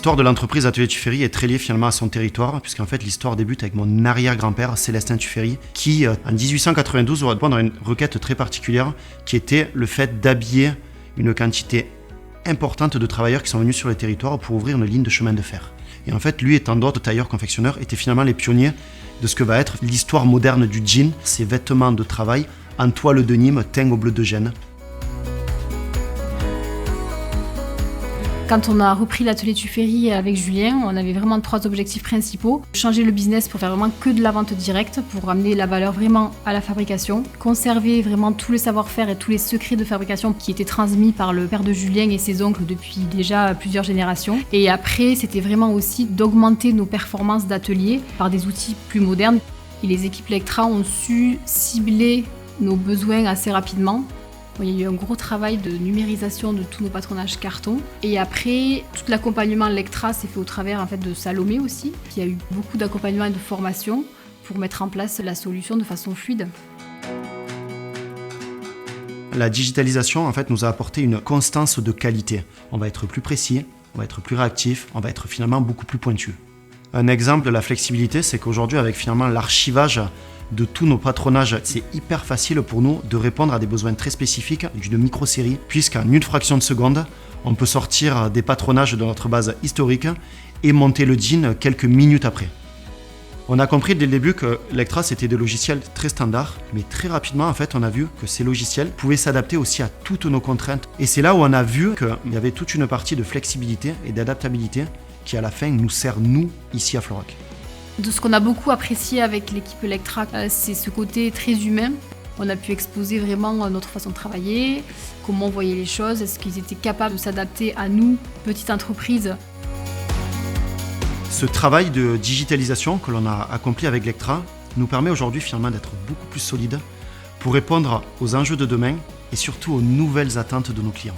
L'histoire de l'entreprise Atelier Tuffery est très liée finalement à son territoire, puisqu'en fait l'histoire débute avec mon arrière-grand-père, Célestin Tuffery, qui en 1892 va répondre à une requête très particulière, qui était le fait d'habiller une quantité importante de travailleurs qui sont venus sur le territoire pour ouvrir une ligne de chemin de fer. Et en fait, lui et tant d'autres tailleurs-confectionneurs étaient finalement les pionniers de ce que va être l'histoire moderne du jean, ces vêtements de travail en toile de Nîmes teints au bleu de Gênes. Quand on a repris l'atelier Tuffery avec Julien, on avait vraiment 3 objectifs principaux. Changer le business pour faire vraiment que de la vente directe, pour amener la valeur vraiment à la fabrication. Conserver vraiment tout le savoir-faire et tous les secrets de fabrication qui étaient transmis par le père de Julien et ses oncles depuis déjà plusieurs générations. Et après, c'était vraiment aussi d'augmenter nos performances d'atelier par des outils plus modernes. Et les équipes Lectra ont su cibler nos besoins assez rapidement. Il y a eu un gros travail de numérisation de tous nos patronages carton. Et après, tout l'accompagnement Lectra s'est fait au travers en fait, de Salomé aussi, qui a eu beaucoup d'accompagnement et de formation pour mettre en place la solution de façon fluide. La digitalisation en fait, nous a apporté une constance de qualité. On va être plus précis, on va être plus réactif, on va être finalement beaucoup plus pointu. Un exemple de la flexibilité, c'est qu'aujourd'hui, avec finalement l'archivage de tous nos patronages, c'est hyper facile pour nous de répondre à des besoins très spécifiques d'une micro-série, puisqu'en une fraction de seconde, on peut sortir des patronages de notre base historique et monter le jean quelques minutes après. On a compris dès le début que Lectra, c'était des logiciels très standards, mais très rapidement, en fait, on a vu que ces logiciels pouvaient s'adapter aussi à toutes nos contraintes. Et c'est là où on a vu qu'il y avait toute une partie de flexibilité et d'adaptabilité qui, à la fin, nous sert, nous, ici à Florac. De ce qu'on a beaucoup apprécié avec l'équipe Lectra, c'est ce côté très humain. On a pu exposer vraiment notre façon de travailler, comment on voyait les choses, est-ce qu'ils étaient capables de s'adapter à nous, petite entreprise. Ce travail de digitalisation que l'on a accompli avec Lectra nous permet aujourd'hui finalement d'être beaucoup plus solide pour répondre aux enjeux de demain et surtout aux nouvelles attentes de nos clients.